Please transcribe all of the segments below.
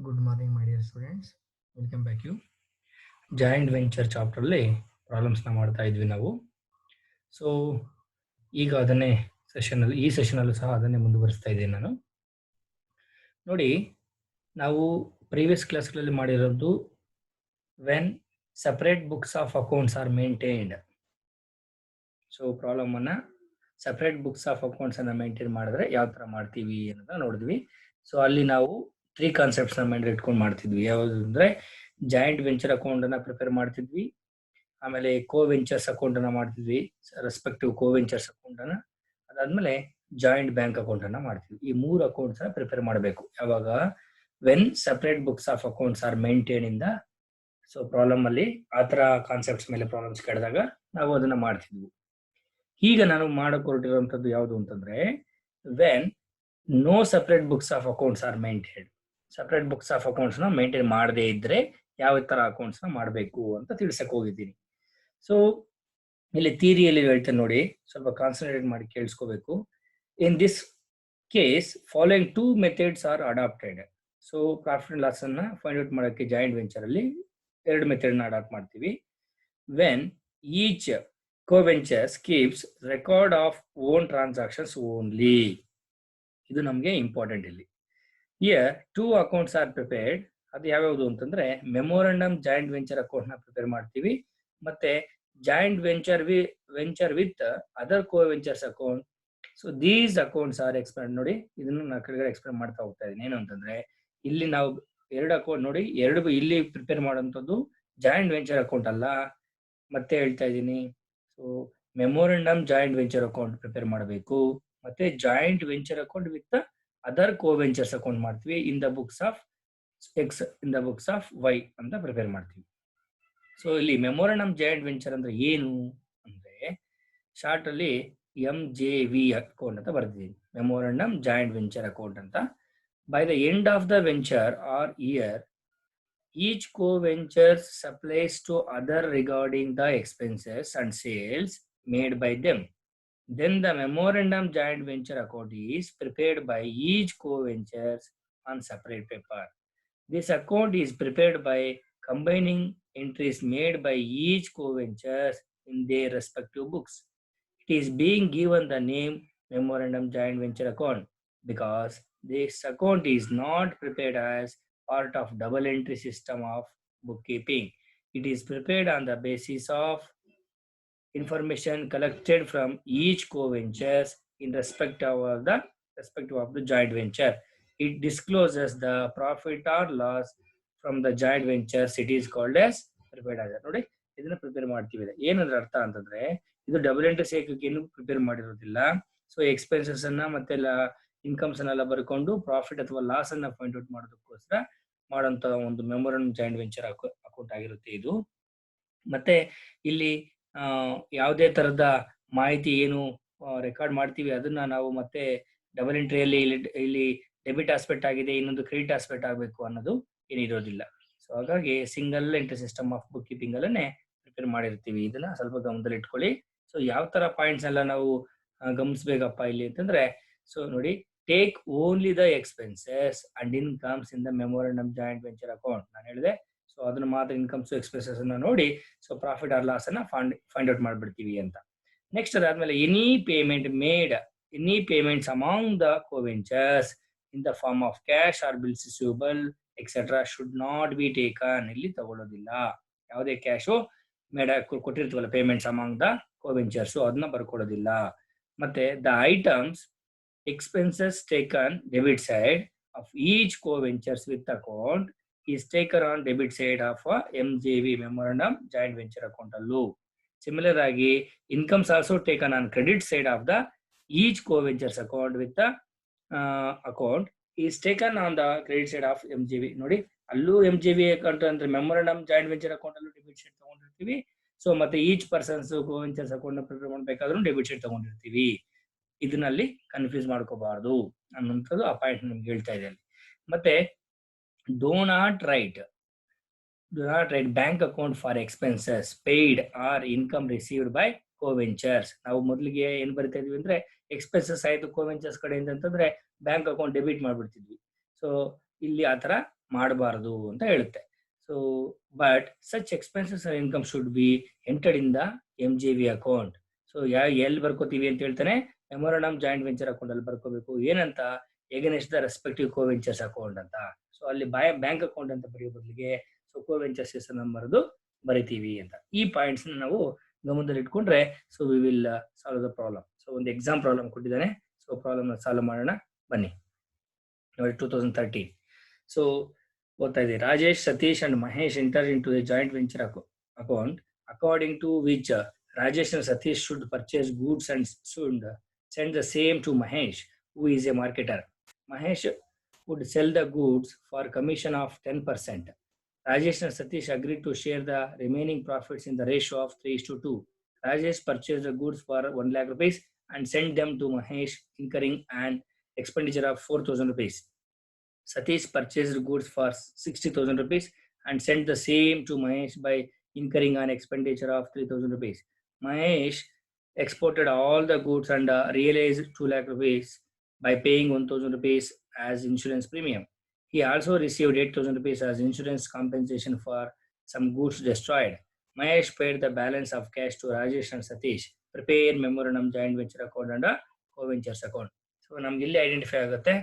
Good morning, my dear students. Welcome back you. Joint venture ಚಾಪ್ಟರ್ಲಿ ಪ್ರಾಬ್ಲಮ್ಸ್ನ ಮಾಡ್ತಾ ಇದ್ವಿ ನಾವು. ಸೊ ಈಗ ಅದನ್ನೇ ಈ ಸೆಷನಲ್ಲೂ ಸಹ ಅದನ್ನೇ ಮುಂದುವರಿಸ್ತಾ ಇದ್ದೀನಿ ನಾನು. ನೋಡಿ, ನಾವು ಪ್ರೀವಿಯಸ್ ಕ್ಲಾಸ್ಗಳಲ್ಲಿ ಮಾಡಿರೋದು when separate books of accounts are maintained. So ಪ್ರಾಬ್ಲಮನ್ನು ಸಪ್ರೇಟ್ ಬುಕ್ಸ್ ಆಫ್ ಅಕೌಂಟ್ಸನ್ನು ಮೇಂಟೈನ್ ಮಾಡಿದ್ರೆ ಯಾವ ಥರ ಮಾಡ್ತೀವಿ ಅನ್ನೋದನ್ನ ನೋಡಿದ್ವಿ. ಸೊ ಅಲ್ಲಿ ನಾವು 3 ಕಾನ್ಸೆಪ್ಟ್ಸ್ನ ಮೈಂಡ್ ಇಟ್ಕೊಂಡು ಮಾಡ್ತಿದ್ವಿ. ಯಾವುದು ಅಂದರೆ ಜಾಯಿಂಟ್ ವೆಂಚರ್ ಅಕೌಂಟನ್ನು ಪ್ರಿಪೇರ್ ಮಾಡ್ತಿದ್ವಿ, ಆಮೇಲೆ ಕೋ ವೆಂಚರ್ಸ್ ಅಕೌಂಟನ್ನು ಮಾಡ್ತಿದ್ವಿ, ರೆಸ್ಪೆಕ್ಟಿವ್ ಕೋ ವೆಂಚರ್ಸ್ ಅಕೌಂಟನ್ನು, ಅದಾದಮೇಲೆ ಜಾಯಿಂಟ್ ಬ್ಯಾಂಕ್ ಅಕೌಂಟನ್ನು ಮಾಡ್ತಿದ್ವಿ. ಈ 3 ಅಕೌಂಟ್ಸ್ನ ಪ್ರಿಪೇರ್ ಮಾಡಬೇಕು. ಯಾವಾಗ when separate books of accounts are maintain ಇಂದ. ಸೊ ಪ್ರಾಬ್ಲಮಲ್ಲಿ ಆ ಥರ ಕಾನ್ಸೆಪ್ಟ್ಸ್ ಮೇಲೆ ಪ್ರಾಬ್ಲಮ್ಸ್ ಕೇಳಿದಾಗ ನಾವು ಅದನ್ನು ಮಾಡ್ತಿದ್ವಿ. ಈಗ ನಾನು ಮಾಡಕ್ಕೆ ಹೊರಟಿರುವಂಥದ್ದು ಯಾವುದು ಅಂತಂದರೆ when no separate books of accounts are maintained. Separate books of ಅಕೌಂಟ್ಸ್ನ ಮೇಂಟೈನ್ ಮಾಡದೇ ಇದ್ದರೆ ಯಾವ ಥರ ಅಕೌಂಟ್ಸ್ನ ಮಾಡಬೇಕು ಅಂತ ತಿಳಿಸಕ್ಕೆ ಹೋಗಿದ್ದೀನಿ. ಸೊ ಇಲ್ಲಿ ಥಿಯರಿಯಲ್ಲಿ ಹೇಳ್ತೇನೆ ನೋಡಿ, ಸ್ವಲ್ಪ ಕಾನ್ಸಂಟ್ರೇಟ್ ಮಾಡಿ ಕೇಳಿಸ್ಕೋಬೇಕು. In this case following 2 methods are adopted. So profit and loss ಅನ್ನ ಫೈಂಡ್ ಔಟ್ ಮಾಡೋಕ್ಕೆ ಜಾಯಿಂಟ್ ವೆಂಚರಲ್ಲಿ 2 ಮೆಥಡ್ನ ಅಡಾಪ್ಟ್ ಮಾಡ್ತೀವಿ. When each co-ventures keeps record of own transactions only. ಇದು ನಮಗೆ ಇಂಪಾರ್ಟೆಂಟ್ ಇಲ್ಲಿ. Here 2 accounts are prepared. ಅದು ಯಾವ್ಯಾವುದು ಅಂತಂದ್ರೆ ಮೆಮೊರಂಡಮ್ ಜಾಯಿಂಟ್ ವೆಂಚರ್ ಅಕೌಂಟ್ನ ಪ್ರಿಪೇರ್ ಮಾಡ್ತೀವಿ, ಮತ್ತೆ joint venture with other co ventures account. So these accounts are explain. ನೋಡಿ, ಇದನ್ನು ನಾನು ಕೆಳಗಡೆ ಎಕ್ಸ್ಪ್ಲೇನ್ ಮಾಡ್ತಾ ಹೋಗ್ತಾ ಇದ್ದೀನಿ. ಏನು ಅಂತಂದ್ರೆ ಇಲ್ಲಿ ನಾವು 2 ಅಕೌಂಟ್ ನೋಡಿ, 2 ಇಲ್ಲಿ ಪ್ರಿಪೇರ್ ಮಾಡುವಂಥದ್ದು ಜಾಯಿಂಟ್ ವೆಂಚರ್ ಅಕೌಂಟ್ ಅಲ್ಲ. ಮತ್ತೆ ಹೇಳ್ತಾ ಇದ್ದೀನಿ. So memorandum joint venture account prepare ಮಾಡಬೇಕು, ಮತ್ತೆ joint venture account with other co ventures account ಮಾಡ್ತೀವಿ. In the books of X, in the books of Y ಅಂತ ಪ್ರಿಪೇರ್ ಮಾಡ್ತೀವಿ. ಸೊ ಇಲ್ಲಿ ಮೆಮೊರಂಡಮ್ ಜಾಯಿಂಟ್ ವೆಂಚರ್ ಅಂದ್ರೆ ಏನು ಅಂದ್ರೆ ಶಾರ್ಟ್ ಅಲ್ಲಿ MJV ಅಕೌಂಟ್ ಅಂತ ಬರ್ತಿದ್ದೀನಿ. ಮೆಮೊರಂಡಮ್ ಜಾಯಿಂಟ್ ವೆಂಚರ್ ಅಕೌಂಟ್ ಅಂತ. By the end of the venture or year each co-venture supplies to other regarding the expenses and sales made by them. Then the memorandum joint venture account is prepared by each co-ventures on separate paper. This account is prepared by combining entries made by each co-ventures in their respective books. It is being given the name memorandum joint venture account because this account is not prepared as part of double entry system of bookkeeping. It is prepared on the basis of information collected from each co-ventures in respect of the joint venture. It discloses the profit or loss from the joint ventures. It is called as prepared as. ನೋಡಿ, ಇದನ್ನ prepare ಮಾಡ್ತೀವಿ. ಏನಂದ್ರೆ ಅರ್ಥ ಅಂತಂದ್ರೆ ಇದು double entry ಸೇಕಕ್ಕೆ ಏನು prepare ಮಾಡಿರೋದಿಲ್ಲ. So expenses ಅನ್ನ ಮತ್ತೆ ಇನ್ಕಮ್ಸ್ ಅನ್ನೆಲ್ಲ ಬರ್ಕೊಂಡು ಪ್ರಾಫಿಟ್ ಅಥವಾ ಲಾಸ್ ಅನ್ನ ಫೈಂಡ್ ಔಟ್ ಮಾಡೋದಕ್ಕೋಸ್ಕರ ಮಾಡೋಂಥ ಒಂದು ಮೆಮೊರಂಡಮ್ ಜಾಯಿಂಟ್ ವೆಂಚರ್ ಅಕೌಂಟ್ ಆಗಿರುತ್ತೆ ಇದು. ಮತ್ತೆ ಇಲ್ಲಿ ಯಾವುದೇ ತರದ ಮಾಹಿತಿ ಏನು ರೆಕಾರ್ಡ್ ಮಾಡ್ತೀವಿ ಅದನ್ನ ನಾವು ಮತ್ತೆ ಡಬಲ್ ಎಂಟ್ರಿಯಲ್ಲಿ ಇಲ್ಲಿ ಡೆಬಿಟ್ ಆಸ್ಪೆಕ್ಟ್ ಆಗಿದೆ, ಇನ್ನೊಂದು ಕ್ರೆಡಿಟ್ ಆಸ್ಪೆಕ್ಟ್ ಆಗಬೇಕು ಅನ್ನೋದು ಏನಿರೋದಿಲ್ಲ. ಸೊ ಹಾಗಾಗಿ single entry system of book keeping ಅಲ್ಲೇ ಪ್ರಿಪೇರ್ ಮಾಡಿರ್ತೀವಿ. ಇದನ್ನ ಸ್ವಲ್ಪ ಗಮನದಲ್ಲಿ ಇಟ್ಕೊಳ್ಳಿ. ಸೊ ಯಾವ ತರ ಪಾಯಿಂಟ್ಸ್ ಎಲ್ಲ ನಾವು ಗಮನಿಸ್ಬೇಕಪ್ಪ ಇಲ್ಲಿ ಅಂತಂದ್ರೆ, ಸೊ ನೋಡಿ, take only the expenses and incomes in the memorandum joint venture account. ನಾನು ಹೇಳಿದೆ. ಸೊ ಅದನ್ನ ಮಾತ್ರ ಇನ್ಕಮ್ಸ್ ಎಕ್ಸ್ಪೆನ್ಸಸ್ ಅನ್ನ ನೋಡಿ ಸೊ ಪ್ರಾಫಿಟ್ ಆರ್ ಲಾಸ್ ಅನ್ನ ಫೈಂಡ್ ಔಟ್ ಮಾಡ್ಬಿಡ್ತೀವಿ ಅಂತ. ನೆಕ್ಸ್ಟ್ ಅದಾದ್ಮೇಲೆ any payments among the coventures in the form of cash or bills receivable etcetera should not be taken. ಇಲ್ಲಿ ತಗೊಳ್ಳೋದಿಲ್ಲ. ಯಾವುದೇ ಕ್ಯಾಶು ಕೊಟ್ಟಿರ್ತೀವಲ್ಲ ಪೇಮೆಂಟ್ಸ್ ಅಮಾಂಗ್ ದ ಕೋವೆಂಚರ್ಸ್, ಅದನ್ನ ಬರ್ಕೊಡೋದಿಲ್ಲ. ಮತ್ತೆ the items expenses taken debit side of each coventures with account is taken on debit side of MJV memorandum joint venture account allu. Similar agi incomes also taken on credit side of the each co-ventures account with the account is taken on the credit side of MJV. ನೋಡಿ, ಅಲ್ಲೂ MJV account ಅಂದ್ರೆ memorandum joint venture account ಅಲ್ಲೂ debit side ತಗೊಂಡಿರ್ತೀವಿ. So ಮತ್ತೆ each persons co-ventures account ನ prepare ಮಾಡಬೇಕಾದ್ರೂ debit side ತಗೊಂಡಿರ್ತೀವಿ. ಇದನ್ನಲ್ಲಿ confuse ಮಾಡ್ಕೋಬಾರ್ದು ಅನ್ನೋಂಥದ್ದು ಆ point ನಿಮ್ಗೆ ಹೇಳ್ತಾ ಇದೆ. ಮತ್ತೆ do not write bank account for expenses paid or income received by co-ventures. ನಾವು ಮೊದಲಿಗೆ ಏನ್ ಬರಿತಾ ಇದೀವಿ ಅಂದ್ರೆ ಎಕ್ಸ್ಪೆನ್ಸಸ್ ಆಯ್ತು co-ventures ಕಡೆಯಿಂದ ಅಂತಂದ್ರೆ ಬ್ಯಾಂಕ್ ಅಕೌಂಟ್ ಡೆಬಿಟ್ ಮಾಡ್ಬಿಡ್ತಿದ್ವಿ. ಸೊ ಇಲ್ಲಿ ಆತರ ಮಾಡಬಾರದು ಅಂತ ಹೇಳುತ್ತೆ. So but such expenses or income should be entered in the MJV ಅಕೌಂಟ್. ಸೊ ಎಲ್ಲಿ ಬರ್ಕೋತೀವಿ ಅಂತ ಹೇಳ್ತಾನೆ, ಮೆಮೊರಾಂಡಮ್ ಜಾಯಿಂಟ್ ವೆಂಚರ್ ಅಕೌಂಟ್ ಅಲ್ಲಿ ಬರ್ಕೋಬೇಕು. ಏನಂತ, against the respective co ventures account ಅಂತ. ಸೊ ಅಲ್ಲಿ ಬ್ಯಾಂಕ್ ಅಕೌಂಟ್ ಅಂತ ಬರೆಯೋ ಬದಲಿಗೆ ಸೊ ಕೋ ವೆಂಚರ್ಸ್ ಹೆಸರನ್ನು ಬರೆದು ಬರಿತೀವಿ ಅಂತ. ಈ ಪಾಯಿಂಟ್ಸ್ ನಾವು ಗಮನದಲ್ಲಿ ಇಟ್ಕೊಂಡ್ರೆ so we will solve the problem. So ಒಂದು ಎಕ್ಸಾಮ್ ಪ್ರಾಬ್ಲಮ್ ಕೊಟ್ಟಿದ್ದಾನೆ. ಸೊ ಪ್ರಾಬ್ಲಮ್ ಸಾಲ್ವ್ ಮಾಡೋಣ ಬನ್ನಿ. ನೋಡಿ 2013. ಸೊ ಓದ್ತಾ ಇದೆ. Rajesh, Satish and Mahesh enter into a joint venture account according to which Rajesh and Satish should purchase goods and should send the same to Mahesh, who is a marketer. Mahesh would sell the goods for commission of 10%. Rajesh and Satish agreed to share the remaining profits in the ratio of 3:2. Rajesh purchased the goods for 1 lakh rupees and sent them to Mahesh, incurring an expenditure of 4,000 rupees. Satish purchased goods for 60,000 rupees and sent the same to Mahesh by incurring an expenditure of 3,000 rupees. Mahesh exported all the goods and realized 2 lakh rupees by paying 1,000 rupees as insurance premium. He also received 8,000 rupees as insurance compensation for some goods destroyed. Mahesh paid the balance of cash to Rajesh and Satish. Prepare memorandum joint venture account and co-ventures account. So ನಮ್ಗೆ ಇಲ್ಲಿ identify ಆಗುತ್ತೆ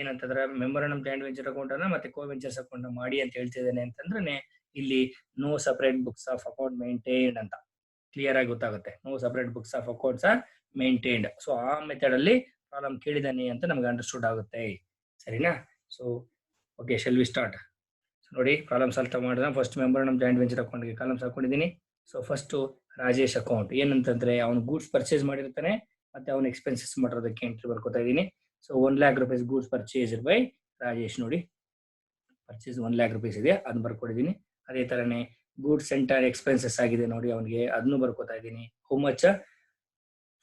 ಏನಂತಂದ್ರೆ memorandum joint venture account ಅನ್ನ ಮತ್ತೆ ಕೋ ventures account ಮಾಡಿ ಅಂತ ಹೇಳ್ತಿದ್ದೇನೆ ಅಂತಂದ್ರೆ ಇಲ್ಲಿ no separate books of account maintained ಅಂತ ಕ್ಲಿಯರ್ ಆಗಿ ಗೊತ್ತಾಗುತ್ತೆ. No separate books of accounts are maintained. So ಆ ಮೆಥಡ್ ಅಲ್ಲಿ ಪ್ರಾಬ್ಲಮ್ ಕೇಳಿದಾನೆ ಅಂತ ನಮ್ಗೆ ಅಂಡರ್ಸ್ಟುಡ್ ಆಗುತ್ತೆ. ಸರಿನಾ? So okay, shall we start. ನೋಡಿ ಪ್ರಾಬ್ಲಮ್ ಸಾಲ್ವ್ ಮಾಡಿದ್ರೆ ಫಸ್ಟ್ ಮೆಮೊರಾಂಡಮ್ ಜಾಯಿಂಟ್ ವೆಂಚರ್ ಅಕೌಂಟ್ಗೆ ಕಾಲಮ್ಸ್ ಹಾಕೊಂಡಿದ್ದೀನಿ. ಸೊ ಫಸ್ಟ್ ರಾಜೇಶ್ ಅಕೌಂಟ್ ಏನಂತಂದ್ರೆ ಅವನು ಗೂಡ್ಸ್ ಪರ್ಚೇಸ್ ಮಾಡಿರ್ತಾನೆ ಮತ್ತೆ ಅವನು ಎಕ್ಸ್ಪೆನ್ಸಸ್ ಮಾಡಿರೋದಕ್ಕೆ ಎಂಟ್ರಿ ಬರ್ಕೋತಾ ಇದ್ದೀನಿ. So 1 lakh rupees goods purchase by Rajesh. ನೋಡಿ ಪರ್ಚೇಸ್ 1 lakh rupees ಇದೆ, ಅದನ್ನ ಬರ್ಕೊಂಡಿದ್ದೀನಿ. ಅದೇ ತರನೇ ಗೂಡ್ಸ್ ಸೆಂಟರ್ ಎಕ್ಸ್ಪೆನ್ಸಸ್ ಆಗಿದೆ ನೋಡಿ ಅವನಿಗೆ, ಅದನ್ನು ಬರ್ಕೋತಾ ಇದ್ದೀನಿ. How much?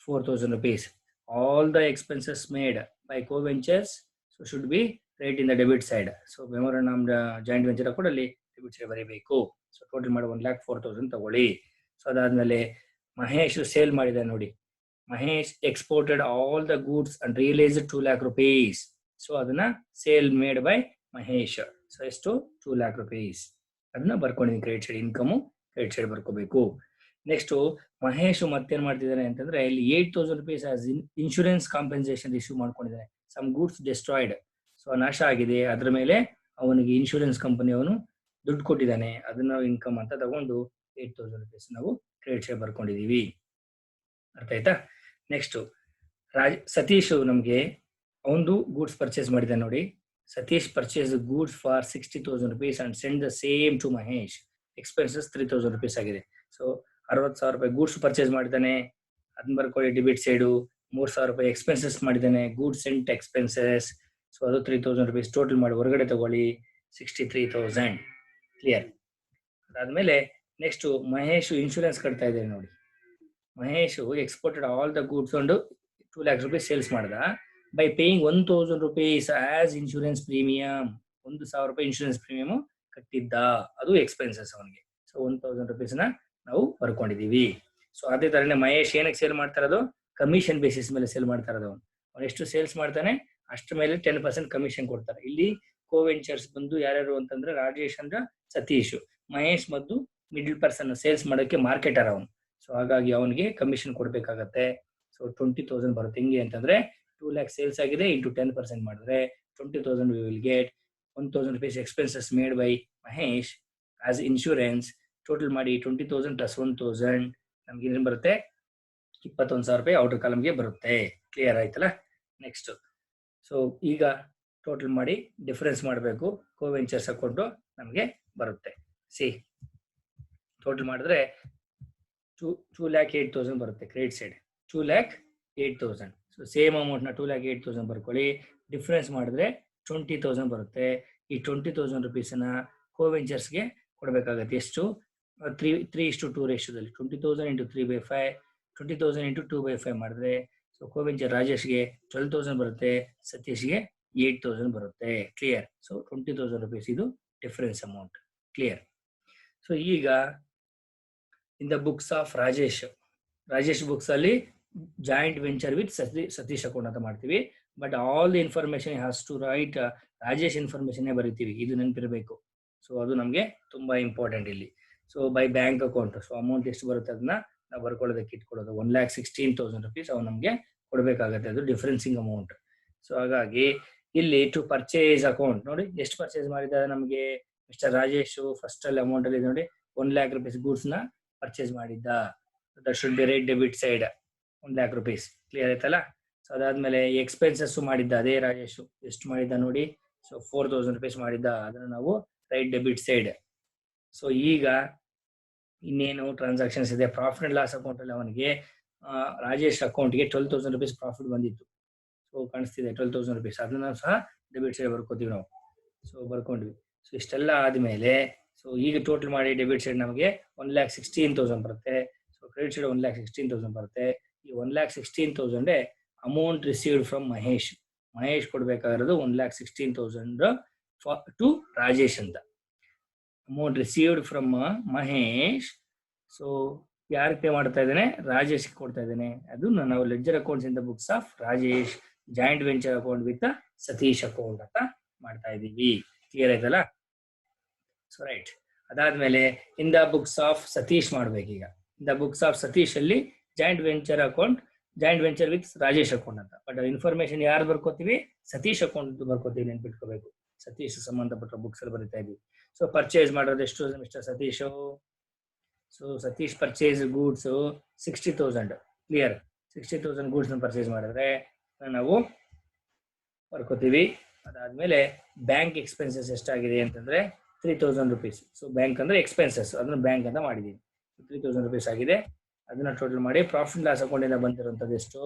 4,000 rupees. All the expenses made by co ventures so should be write in the debit side. So memorandum joint venture account ಅಲ್ಲಿ ಡೆಬಿಟ್ ಸೈಡ್ ಬರೀಬೇಕು. ಸೊ ಟೋಟಲ್ ಮಾಡಿ 1,04,000 ತಗೊಳ್ಳಿ. ಸೊ ಅದಾದ್ಮೇಲೆ ಮಹೇಶ್ ಸೇಲ್ ಮಾಡಿದ ನೋಡಿ. Mahesh exported all the goods and realised 2 lakh rupees. So ಅದನ್ನ sale made by Mahesh. So ಎಷ್ಟು? 2 lakh rupees. ಅದನ್ನ ಬರ್ಕೊಂಡಿದ್ದೀನಿ. Credit side income credit side ಬರ್ಕೋಬೇಕು. ನೆಕ್ಸ್ಟ್ ಮಹೇಶ್ ಮತ್ತೇನ್ ಮಾಡ್ತಿದ್ದಾನೆ ಅಂತಂದ್ರೆ ಇಲ್ಲಿ 8,000 rupees as insurance compensation issue ಮಾಡ್ಕೊಂಡಿದ್ದಾನೆ. Some goods destroyed. ಸೊ ನಾಶ ಆಗಿದೆ, ಅದ್ರ ಮೇಲೆ ಅವನಿಗೆ ಇನ್ಶೂರೆನ್ಸ್ ಕಂಪನಿ ಅವನು ದುಡ್ಡು ಕೊಟ್ಟಿದ್ದಾನೆ. ಅದನ್ನ ಇನ್ಕಮ್ ಅಂತ ತಗೊಂಡು 8,000 rupees ನಾವು ಕ್ರೆಡಿಟ್ ಸೈಡ್ ಬರ್ಕೊಂಡಿದೀವಿ. ಅರ್ಥ ಆಯ್ತಾ? ನೆಕ್ಸ್ಟ್ ಸತೀಶ್ ನಮ್ಗೆ ಅವನು ಗೂಡ್ಸ್ ಪರ್ಚೇಸ್ ಮಾಡಿದ್ದಾನೆ ನೋಡಿ. Satish purchase goods for 60,000 rupees and send the same to Mahesh. Expenses 3,000 rupees ಆಗಿದೆ. ಸೊ 60,000 ರೂಪಾಯಿ ಗೂಡ್ಸ್ ಪರ್ಚೇಸ್ ಮಾಡಿದ್ದಾನೆ, ಅದನ್ನ ಬರ್ಕೊಳ್ಳಿ ಡೆಬಿಟ್ ಸೈಡು. 3,000 ರೂಪಾಯಿ ಎಕ್ಸ್ಪೆನ್ಸಸ್ ಮಾಡಿದ್ದಾನೆ, ಗೂಡ್ಸ್ ಸೆಂಟ್ ಎಕ್ಸ್ಪೆನ್ಸಸ್. ಸೊ ಅದು 3,000 rupees ಟೋಟಲ್ ಮಾಡಿ ಹೊರಗಡೆ ತಗೊಳ್ಳಿ 63,000. ಕ್ಲಿಯರ್? ಅದಾದ್ಮೇಲೆ ನೆಕ್ಸ್ಟ್ ಮಹೇಶ್ ಇನ್ಶೂರೆನ್ಸ್ ಕಟ್ತಾ ಇದ್ದೇನೆ ನೋಡಿ. Mahesh exported all the goods ಒಂದು 2 lakh rupees ಸೇಲ್ಸ್ ಮಾಡ್ದ by paying 1,000 rupees as insurance premium. 1,000 ರೂಪಾಯಿ ಇನ್ಶೂರೆನ್ಸ್ ಪ್ರೀಮಿಯಂ ಕಟ್ಟಿದ್ದ, ಅದು ಎಕ್ಸ್ಪೆನ್ಸಸ್ ಅವನಿಗೆ. ಸೊ 1,000 rupees ನ ನಾವು ಬರ್ಕೊಂಡಿದೀವಿ. ಸೊ ಅದೇ ತರನೇ ಮಹೇಶ್ ಏನಕ್ಕೆ ಸೇಲ್ ಮಾಡ್ತಾ ಇರೋದು? ಕಮಿಷನ್ ಬೇಸಿಸ್ ಮೇಲೆ ಸೇಲ್ ಮಾಡ್ತಾ ಇರೋದು. ಅವನು ಎಷ್ಟು ಸೇಲ್ಸ್ ಮಾಡ್ತಾನೆ ಅಷ್ಟ್ರ ಮೇಲೆ 10% ಕಮಿಷನ್ ಕೊಡ್ತಾರೆ. ಇಲ್ಲಿ ಕೋ ವೆಂಚರ್ಸ್ ಬಂದು ಯಾರ್ಯಾರು ಅಂತಂದ್ರೆ ರಾಜೇಶ್ ಅಂದ್ರ ಸತೀಶ್, ಮಹೇಶ್ ಮತ್ತು ಮಿಡಲ್ ಪರ್ಸನ್ ಸೇಲ್ಸ್ ಮಾಡೋಕೆ ಮಾರ್ಕೆಟರ್ ಅವನು. ಸೊ ಹಾಗಾಗಿ ಅವನಿಗೆ ಕಮಿಷನ್ ಕೊಡ್ಬೇಕಾಗತ್ತೆ. ಸೊ 20,000 ಬರುತ್ತೆ. ಹಿಂಗೆ ಅಂತಂದ್ರೆ 2 lakh ಸೇಲ್ಸ್ ಆಗಿದೆ ಇಂಟು 10% ಮಾಡಿದ್ರೆ 20,000 we will get. 1,000 rupees expenses made by Mahesh as insurance. Total ಮಾಡಿ 20,000 ಪ್ಲಸ್ 1,000 ನಮ್ಗೆ ಏನ್ ಬರುತ್ತೆ? 21,000 ರೂಪಾಯಿ ಔಟರ್ ಕಾಲಮ್ಗೆ ಬರುತ್ತೆ. ಕ್ಲಿಯರ್ ಆಯ್ತಲ್ಲ? ನೆಕ್ಸ್ಟ್ ಸೊ ಈಗ ಟೋಟಲ್ ಮಾಡಿ ಡಿಫರೆನ್ಸ್ ಮಾಡಬೇಕು. ಕೋ ವೆಂಚರ್ಸ್ ಅಕೌಂಟ್ ನಮಗೆ ಬರುತ್ತೆ. ಸಿ ಟೋಟಲ್ ಮಾಡಿದ್ರೆ 2,08,000 ಬರುತ್ತೆ credit side. 2,08,000. So same amount ನ 2,08,000 ಬರ್ಕೊಳ್ಳಿ. ಡಿಫರೆನ್ಸ್ ಮಾಡಿದ್ರೆ 20,000 ಬರುತ್ತೆ. ಈ 20,000 rupees ನ ಕೋ ವೆಂಚರ್ಸ್ಗೆ ಕೊಡಬೇಕಾಗತ್ತೆ. ಎಷ್ಟು? 3:2 ರೇಷಿಯೋದಲ್ಲಿ 20,000 ಇಂಟು 3/5. 20,000 ಇಂಟು 2/5 ಮಾಡಿದ್ರೆ ಸೊ ಕೋ ವೆಂಚರ್ ರಾಜೇಶ್ಗೆ 12,000 ಬರುತ್ತೆ, ಸತೀಶ್ಗೆ 8,000 ಬರುತ್ತೆ. ಕ್ಲಿಯರ್? ಸೊ 20,000 rupees ಇದು ಡಿಫರೆನ್ಸ್ ಅಮೌಂಟ್. ಕ್ಲಿಯರ್? ಸೊ ಈಗ in the books of Rajesh books ಅಲ್ಲಿ joint venture with Satish account ಅಂತ ಮಾಡ್ತೀವಿ. But all the information has to write Rajesh information ಬರಿತೀವಿ, ಇದು ನೆನಪಿರಬೇಕು. ಸೊ ಅದು ನಮಗೆ ತುಂಬಾ ಇಂಪಾರ್ಟೆಂಟ್ ಇಲ್ಲಿ. So by bank account, so amount ಎಷ್ಟು ಬರುತ್ತೆ ಅದನ್ನ ನಾವು ಬರ್ಕೊಳ್ಳೋದಕ್ಕೆ ಇಟ್ಕೊಳ್ಳೋದು. 1,16,000 rupees ಅವ್ನು ನಮಗೆ ಕೊಡಬೇಕಾಗತ್ತೆ, ಅದು ಡಿಫರೆನ್ಸಿಂಗ್ ಅಮೌಂಟ್. ಸೊ ಹಾಗಾಗಿ ಇಲ್ಲಿ ಟು ಪರ್ಚೇಸ್ ಅಕೌಂಟ್ ನೋಡಿ ಎಷ್ಟು ಪರ್ಚೇಸ್ ಮಾಡಿದ್ದಾರೆ ನಮಗೆ ಮಿಸ್ಟರ್ ರಾಜೇಶ್. ಫಸ್ಟ್ ಅಲ್ಲಿ ಅಮೌಂಟ್ ಅಲ್ಲಿ ನೋಡಿ 1,00,000 rupees ಗೂಡ್ಸ್ ನ ಪರ್ಚೇಸ್ ಮಾಡಿದ್ದ. That should be right debit side 1,00,000 rupees. Clear ಆಯ್ತಲ್ಲ. ಸೊ ಅದಾದ್ಮೇಲೆ ಎಕ್ಸ್ಪೆನ್ಸಸ್ ಮಾಡಿದ್ದ ಅದೇ ರಾಜೇಶ್, ಎಷ್ಟು ಮಾಡಿದ್ದ ನೋಡಿ. ಸೊ 4,000 rupees ಮಾಡಿದ್ದ, ಅದನ್ನ ನಾವು ರೈಟ್ ಡೆಬಿಟ್ ಸೈಡ್. ಸೊ ಈಗ ಇನ್ನೇನು ಟ್ರಾನ್ಸಾಕ್ಷನ್ಸ್ ಇದೆ, ಪ್ರಾಫಿಟ್ ಅಂಡ್ ಲಾಸ್ ಅಕೌಂಟ್ ಅಲ್ಲಿ ಅವನಿಗೆ ರಾಜೇಶ್ ಅಕೌಂಟ್ಗೆ 12,000 rupees ಪ್ರಾಫಿಟ್ ಬಂದಿತ್ತು. ಸೊ ಕಾಣಿಸ್ತಿದೆ 12,000 rupees, ಅದನ್ನ ಸಹ ಡೆಬಿಟ್ ಸೈಡ್ ಬರ್ಕೋತೀವಿ ನಾವು. ಸೊ ಬರ್ಕೊಂಡ್ವಿ. ಸೊ ಇಷ್ಟೆಲ್ಲ ಆದ್ಮೇಲೆ ಸೊ ಈಗ ಟೋಟಲ್ ಮಾಡಿ ಡೆಬಿಟ್ ಸೈಡ್ ನಮಗೆ 1,16,000 ಬರುತ್ತೆ. ಸೊ ಕ್ರೆಡಿಟ್ ಸೈಡ್ 1,16,000 ಬರುತ್ತೆ. ಈ 1,16,000 amount received from Mahesh. Mahesh ಕೊಡ್ಬೇಕಾಗಿರೋದು 1,16,000 ಟು ರಾಜೇಶ್ ಅಂತ. Amount received from Mahesh. So ಯಾರು ಪೇ ಮಾಡ್ತಾ ಇದ್ದೇನೆ, ರಾಜೇಶ್ ಕೊಡ್ತಾ ಇದ್ದೇನೆ. ಅದು ನಾವು ledger accounts in the books of Rajesh, joint venture account with Satish account ಅಂತ ಮಾಡ್ತಾ ಇದೀವಿ. ಕ್ಲಿಯರ್ ಆಯ್ತಲ್ಲ. So right. ಅದಾದ್ಮೇಲೆ in the books of Satish ಮಾಡ್ಬೇಕೀಗ. In the books of Satish ಅಲ್ಲಿ joint venture account, joint venture with Rajesh account ಅಂತ. ಬಟ್ ಇನ್ಫಾರ್ಮೇಶನ್ ಯಾರು ಬರ್ಕೋತೀವಿ, Satish account ಬರ್ಕೋತೀವಿ, ನೆನ್ಪಿಟ್ಕೋಬೇಕು. Satish ಸಂಬಂಧಪಟ್ಟ ಬುಕ್ಸ್ ಅಲ್ಲಿ ಬರೀತಾ ಇದೀವಿ. ಸೊ ಪರ್ಚೇಸ್ ಮಾಡೋದು ಎಷ್ಟು mister Satish. So Satish purchase goods 60,000. Clear. 60,000 goods purchase ಮಾಡಿದ್ರೆ ನಾವು ಬರ್ಕೋತೀವಿ. ಅದಾದ್ಮೇಲೆ ಬ್ಯಾಂಕ್ ಎಕ್ಸ್ಪೆನ್ಸಸ್ ಎಷ್ಟಾಗಿದೆ ಅಂತಂದ್ರೆ 3,000 rupees. ಸೊ ಬ್ಯಾಂಕ್ ಅಂದ್ರೆ ಎಕ್ಸ್ಪೆನ್ಸಸ್, ಅದನ್ನ ಬ್ಯಾಂಕ್ ಅಂತ ಮಾಡಿದೀವಿ. 3,000 rupees ಆಗಿದೆ. ಅದನ್ನ ಟೋಟಲ್ ಮಾಡಿ ಪ್ರಾಫಿಟ್ ಲಾಸ್ ಅಕೌಂಟ್ ಇಂದ ಬಂದಿರುವಂತದ್ದು ಎಷ್ಟು,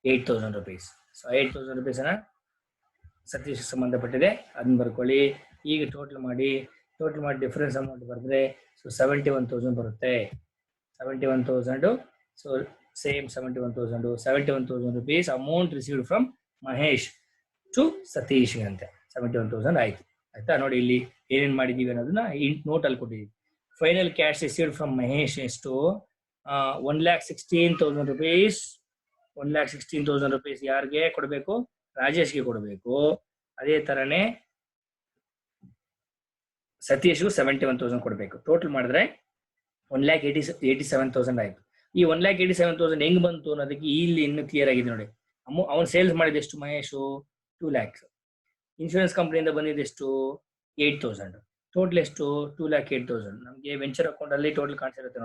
8,000 rupees. ಸೊ 8,000 rupees ಸತೀಶ್ ಸಂಬಂಧಪಟ್ಟಿದೆ, ಅದನ್ನ ಬರ್ಕೊಳ್ಳಿ. ಈಗ ಟೋಟಲ್ ಮಾಡಿ ಡಿಫರೆನ್ಸ್ ಅಮೌಂಟ್ ಬರೆದ್ರೆ ಸೊ 71,000 ಬರುತ್ತೆ. 71,000. So same 71,000 rupees amount received from Mahesh to Satish ಅಂತೆ. 71,000 ಆಯ್ತು. ಆಯ್ತಾ. ನೋಡಿ ಇಲ್ಲಿ ಏನೇನ್ ಮಾಡಿದೀವಿ ಅನ್ನೋದನ್ನ ನೋಟ್ ಅಲ್ಲಿ ಕೊಟ್ಟಿದ್ದೀವಿ. Final cash received from Mahesh ಎಷ್ಟು, 1,16,000 rupees. 1,16,000 rupees ಯಾರಿಗೆ ಕೊಡಬೇಕು, ರಾಜೇಶ್ಗೆ ಕೊಡಬೇಕು. ಅದೇ ತರನೇ ಸತೀಶ್ಗೂ 71,000 ಕೊಡಬೇಕು. ಟೋಟಲ್ ಮಾಡಿದ್ರೆ 1,87,000 ಆಯ್ತು. ಈ 1,87,000 ಹೆಂಗ್ ಬಂತು ಅನ್ನೋದಕ್ಕೆ ಇಲ್ಲಿ ಇನ್ನು ಕ್ಲಿಯರ್ ಆಗಿದೆ ನೋಡಿ. ಅವನು ಸೇಲ್ಸ್ ಮಾಡಿದೆಷ್ಟು ಮಹೇಶು, 2 lakhs. ಇನ್ಶೂರೆನ್ಸ್ ಕಂಪನಿಯಿಂದ ಬಂದಿದ್ದೆಷ್ಟು, 8,000. ಟೋಟಲ್ ಎಷ್ಟು, 2,08,000. ನಮಗೆ ವೆಂಚರ್ ಅಕೌಂಟ್ ಅಲ್ಲಿ ಟೋಟಲ್ ಕಾಣಿಸಿರುತ್ತೆ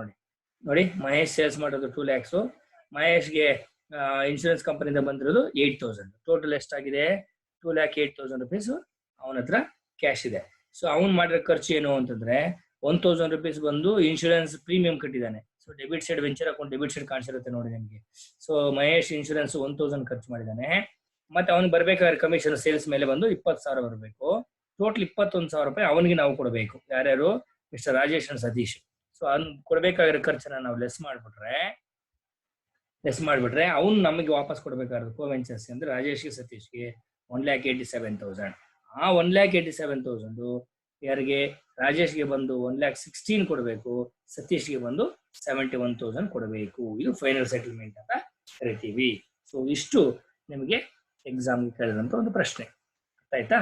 ನೋಡಿ. ಮಹೇಶ್ ಸೇಲ್ಸ್ ಮಾಡೋದು 2 lakhs. ಮಹೇಶ್ಗೆ ಇನ್ಶೂರೆನ್ಸ್ ಕಂಪನಿಯಿಂದ ಬಂದಿರೋದು 8,000. ಟೋಟಲ್ ಎಷ್ಟಾಗಿದೆ, 2,08,000 rupees ಅವನ ಹತ್ರ ಕ್ಯಾಶ್ ಇದೆ. ಸೊ ಅವ್ನು ಮಾಡಿರೋ ಖರ್ಚು ಏನು ಅಂತಂದ್ರೆ 1,000 rupees ಬಂದು ಇನ್ಶೂರೆನ್ಸ್ ಪ್ರೀಮಿಯಂ ಕಟ್ಟಿದ್ದಾನೆ. So debit side venture account debit side ಕಾಣಿಸಿರುತ್ತೆ ನೋಡಿ ನಿಮಗೆ. ಸೊ ಮಹೇಶ್ ಇನ್ಶೂರೆನ್ಸ್ 1,000 ಖರ್ಚು ಮಾಡಿದ್ದಾನೆ. ಮತ್ತೆ ಅವ್ನಿಗೆ ಬರ್ಬೇಕಾದ್ರೆ ಕಮಿಷನ್ ಸೇಲ್ಸ್ ಮೇಲೆ ಬಂದು 20,000 ಬರಬೇಕು. ಟೋಟಲ್ 21,000 ರೂಪಾಯಿ ಅವನಿಗೆ ನಾವು ಕೊಡಬೇಕು. ಯಾರ್ಯಾರು, mister Rajesh and Satish. So ಅವ್ನು ಕೊಡ್ಬೇಕಾಗಿರೋ ಖರ್ಚನ್ನ ನಾವು ಲೆಸ್ ಮಾಡ್ಬಿಟ್ರೆ ಅವ್ನು ನಮಗೆ ವಾಪಸ್ ಕೊಡ್ಬೇಕಾಗಿರೋದು ಕೋ ವೆಂಚರ್ಸ್ ಅಂದ್ರೆ ರಾಜೇಶ್ಗೆ ಸತೀಶ್ಗೆ 1,87,000. ಆ 1,87,000 ಯಾರಿಗೆ, ರಾಜೇಶ್ಗೆ ಬಂದು 1,16,000 ಕೊಡಬೇಕು, ಸತೀಶ್ಗೆ ಬಂದು 71,000 ಕೊಡಬೇಕು. ಇದು ಫೈನಲ್ ಸೆಟಲ್ಮೆಂಟ್ ಅಂತ ಕರಿತೀವಿ. ಸೊ ಇಷ್ಟು ನಿಮಗೆ ಎಕ್ಸಾಮ್ಗೆ ಕೇಳಿದಂತ ಒಂದು ಪ್ರಶ್ನೆ. ಅರ್ಥ ಆಯ್ತಾ.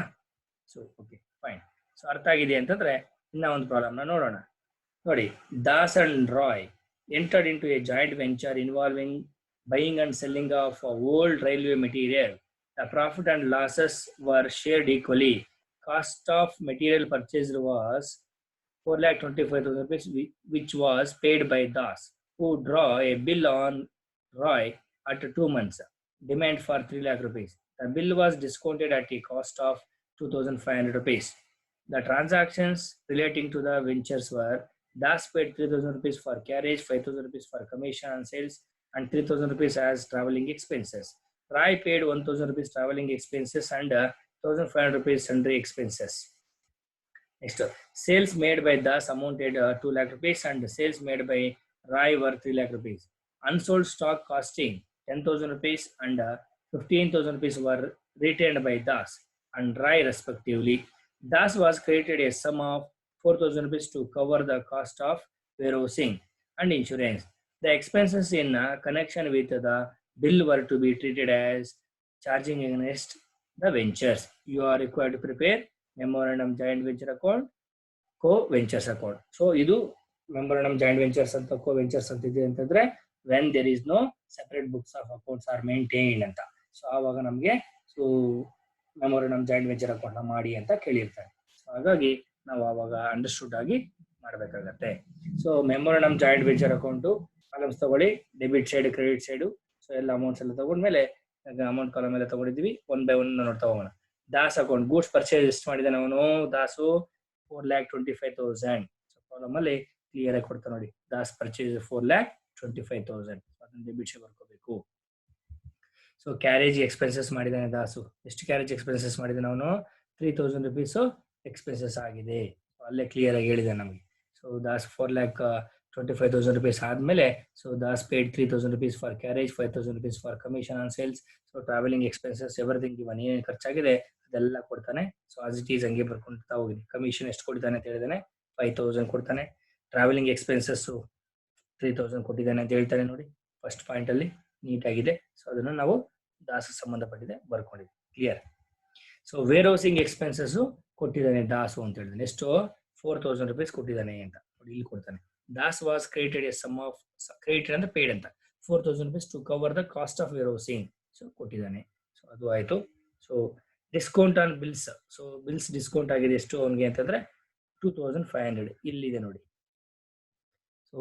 So okay fine. ಸೊ ಅರ್ಥ ಆಗಿದೆ ಅಂತಂದ್ರೆ ಇನ್ನ ಒಂದು ಪ್ರಾಬ್ಲಮ್ನ ನೋಡೋಣ. ನೋಡಿ, Das and Roy entered into a joint venture involving buying and selling of old railway material. The profit and losses were shared equally. Cost of material purchased was 4,25,000 rupees, which was paid by Das, who draw a bill on Roy at 2 months. Demand for 3 lakh rupees. The bill was discounted at a cost of 2,500 rupees. The transactions relating to the ventures were: Das paid 3,000 rupees for carriage, 5,000 rupees for commission and sales, and 3,000 rupees as traveling expenses. Rai paid 1,000 rupees traveling expenses and 1,500 rupees sundry expenses. Next, sales made by Das amounted 2 lakh rupees and sales made by Rai were 3 lakh rupees. Unsold stock costing 10,000 rupees and 15,000 rupees were retained by Das and Rai respectively. Das was credited a sum of 4,000 rupees to cover the cost of warehousing and insurance. The expenses in connection with the bill were to be treated as charging against the ventures. You are required to prepare memorandum joint venture account, co-ventures account. So ಇದು memorandum joint ventures ಅಂತ co-ventures ಅಂತ ಇದೆ ಅಂತಂದ್ರೆ when there is no separate books of accounts are maintained ಅಂತ. So ಆವಾಗ ನಮಗೆ so memorandum joint venture account ಮಾಡಿ ಅಂತ ಕೇಳಿರ್ತಾರೆ. ಸೊ ಹಾಗಾಗಿ ನಾವು ಆವಾಗ ಅಂಡರ್ಸ್ಟುಡ್ ಆಗಿ ಮಾಡಬೇಕಾಗತ್ತೆ. So memorandum joint venture account columns ತಗೊಳ್ಳಿ, debit side credit side. So ಎಲ್ಲ ಅಮೌಂಟ್ಸ್ ಎಲ್ಲ ತಗೊಂಡ್ಮೇಲೆ ಅಮೌಂಟ್ ಕಾಲಮ್ ಎಲ್ಲ ತಗೊಂಡಿದ್ವಿ, ಒನ್ ಬೈ ಒನ್ ನೋಡ್ತಾ ಹೋಗೋಣ. ದಾಸ್ ಅಕೌಂಟ್ ಗೂಡ್ಸ್ ಪರ್ಚೇಸ್ ಎಷ್ಟು ಮಾಡಿದಾನೆ ಅವನು? ದಾಸು 4,25,000. ಸೊ ಕಾಲಮ್ ಅಲ್ಲಿ ಕ್ಲಿಯರ್ ಆಗಿ ಕೊಡ್ತಾ ನೋಡಿ, ದಾಸ್ ಪರ್ಚೇಸ್ 4,25,000. ಅದನ್ನ ಡೆಬಿಟ್ ಸೈಡ್ ಬರ್ಕೋಬೇಕು. ಸೊ ಕ್ಯಾರೇಜ್ ಎಕ್ಸ್ಪೆನ್ಸಸ್ ಮಾಡಿದಾನೆ ದಾಸು. ಎಷ್ಟು ಕ್ಯಾರೇಜ್ ಎಕ್ಸ್ಪೆನ್ಸಸ್ ಮಾಡಿದಾನೆ ಅವನು? 3,000 rupees ಎಕ್ಸ್ಪೆನ್ಸಸ್ ಆಗಿದೆ. ಅಲ್ಲೇ ಕ್ಲಿಯರ್ ಆಗಿ ಹೇಳಿದೆ ನಮಗೆ. ಸೊ ದಾಸ್ 4,25,000 rupees ಆದ್ಮೇಲೆ so Das paid 3,000 rupees for carriage, 5,000 rupees for commission on sales. So travelling expenses everything ಇವನ್ ಏನೇನು ಖರ್ಚಾಗಿದೆ ಅದೆಲ್ಲ ಕೊಡ್ತಾನೆ. ಸೊ ಆಸ್ ಇಟ್ ಈಸ್ ಹಂಗೆ ಬರ್ಕೊಂಡ್ತಾ ಹೋಗಿದೆ. ಕಮಿಷನ್ ಎಷ್ಟು ಕೊಡ್ತಾನೆ ಅಂತ ಹೇಳಿದಾನೆ? 5,000 ಕೊಡ್ತಾನೆ. ಟ್ರಾವೆಲಿಂಗ್ ಎಕ್ಸ್ಪೆನ್ಸಸ್ 3,000 ಕೊಟ್ಟಿದ್ದಾನೆ ಅಂತ ಹೇಳ್ತಾನೆ ನೋಡಿ, ಫಸ್ಟ್ ಪಾಯಿಂಟ್ ಅಲ್ಲಿ ನೀಟ್ ಆಗಿದೆ. ಸೊ ಅದನ್ನು ನಾವು ದಾಸ ಸಂಬಂಧಪಟ್ಟಿದೆ ಬರ್ಕೊಂಡಿದ್ವಿ. Clear. So warehousing expenses ಕೊಟ್ಟಿದ್ದಾನೆ ದಾಸು ಅಂತ ಹೇಳಿದಾನೆ. ಎಷ್ಟು? 4,000 rupees ಕೊಟ್ಟಿದ್ದಾನೆ ಅಂತ ನೋಡಿ, ಇಲ್ಲಿ ಕೊಡ್ತಾನೆ. Das was created a sum of, created ಅಂದ್ರೆ ಪೇಡ್ ಅಂತ, 4,000 rupees to cover the cost of warehousing. So ಕೊಟ್ಟಿದ್ದಾನೆ. ಸೊ ಅದು ಆಯ್ತು. So discount on bills. So bills discount ಆಗಿದೆ ಎಷ್ಟು ಅವನಿಗೆ ಅಂತಂದ್ರೆ 2,500. ಇಲ್ಲಿದೆ ನೋಡಿ. So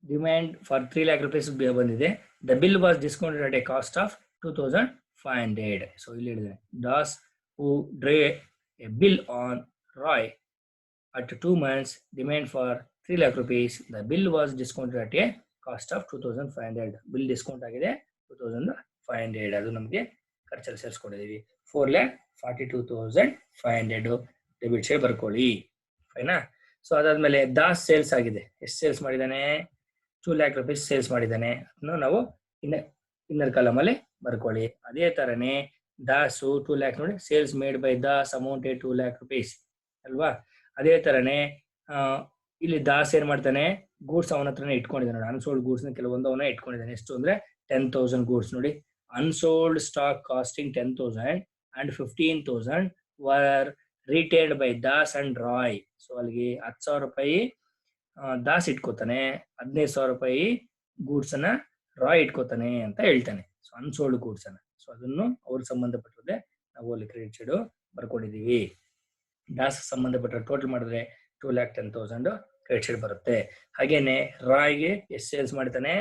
demand for 3 lakh rupees ಬಂದಿದೆ. The bill was discounted at a cost of 2,500. So ಇಲ್ಲಿ ಹೇಳಿದೆ, Das who drew a bill on Roy at 2 months demand for 3 lakh rupees. The bill was discounted at a cost of 2,500. Bill discount ಆಗಿದೆ 2,500. ಅದು ನಮಗೆ ಖರ್ಚಲ್ಲಿ ಸೇರಿಸ್ಕೊಂಡಿದ್ದೀವಿ. 4,42,500 debit side ಬರ್ಕೊಳ್ಳಿ. ಫೈನಾ? So ಅದಾದ್ಮೇಲೆ Das sales ಆಗಿದೆ. ಎಷ್ಟು sales ಮಾಡಿದ್ದಾನೆ? 2 lakh rupees ಸೇಲ್ಸ್ ಮಾಡಿದ್ದಾನೆ. ಅದನ್ನು ನಾವು ಇನ್ನರ್ ಕಾಲಮ್ ಅಲ್ಲಿ ಬರ್ಕೊಳ್ಳಿ. ಅದೇ ತರನೇ ದಾಸು 2 lakh ನೋಡಿ, sales made by Das amounted 2 lakh rupees ಅಲ್ವಾ? ಅದೇ ತರನೇ ಇಲ್ಲಿ ದಾಸ್ ಏನ್ ಮಾಡ್ತಾನೆ? ಗೂಡ್ಸ್ ಅವನ ಹತ್ರನೇ ಇಟ್ಕೊಂಡಿದ್ದಾನೆ ನೋಡಿ. ಅನ್ಸೋಲ್ಡ್ ಗೂಡ್ಸ್ ಕೆಲವೊಂದು ಅವನ ಇಟ್ಕೊಂಡಿದ್ದಾನೆ. ಎಷ್ಟು ಅಂದ್ರೆ 10,000 ಗೂಡ್ಸ್ ನೋಡಿ. Unsold stock costing 10,000 and 15,000 were retailed by Das and Roy. So ಅಲ್ಲಿಗೆ 10,000 ರೂಪಾಯಿ ದಾಸ್ ಇಟ್ಕೋತಾನೆ, 15,000 ರೂಪಾಯಿ ಗೂಡ್ಸ್ ಅನ್ನ ರಾಯ್ ಇಟ್ಕೋತಾನೆ ಅಂತ ಹೇಳ್ತಾನೆ. ಸೊ ಅನ್ಸೋಲ್ಡ್ ಗೂಡ್ಸ್ ಅನ್ನ. ಸೊ ಅದನ್ನು ಅವ್ರ ಸಂಬಂಧಪಟ್ಟದೆ ನಾವು ಅಲ್ಲಿ ಕ್ರೆಡಿಟ್ ಸೈಡ್ ಬರ್ಕೊಂಡಿದೀವಿ. ದಾಸ್ ಸಂಬಂಧಪಟ್ಟ ಟೋಟಲ್ ಮಾಡಿದ್ರೆ 2,10,000 ಕ್ರೆಡಿಟ್ ಸೈಡ್ ಬರುತ್ತೆ. ಹಾಗೇನೆ ರಾಯ್ಗೆ ಎಷ್ಟು ಸೇಲ್ಸ್ ಮಾಡ್ತಾನೆ?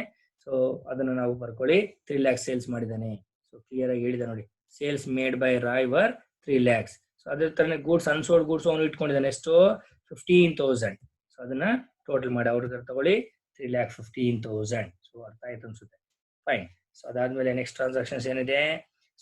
ಸೊ ಅದನ್ನು ನಾವು ಬರ್ಕೊಳ್ಳಿ. 3 lakhs ಸೇಲ್ಸ್ ಮಾಡಿದ್ದಾನೆ. ಸೊ ಕ್ಲಿಯರ್ ಆಗಿ ಹೇಳಿದೆ ನೋಡಿ, sales made by Roy were 3 lakhs. So ಅದೇ ತರನೇ ಗೂಡ್ಸ್ ಅನ್ಸೋಲ್ಡ್ ಗೂಡ್ಸ್ ಅವನು ಇಟ್ಕೊಂಡಿದ್ದಾನೆ. ಎಷ್ಟು? 15,000. ಸೊ ಅದನ್ನ ಟೋಟಲ್ ಮಾಡಿ ಅವ್ರ ತಗೊಳ್ಳಿ, 3,15,000. ಸೊ ಅರ್ಥ ಆಯ್ತು ಅನ್ಸುತ್ತೆ. ಫೈನ್. ಸೊ ಅದಾದ್ಮೇಲೆ ನೆಕ್ಸ್ಟ್ ಟ್ರಾನ್ಸಾಕ್ಷನ್ಸ್ ಏನಿದೆ?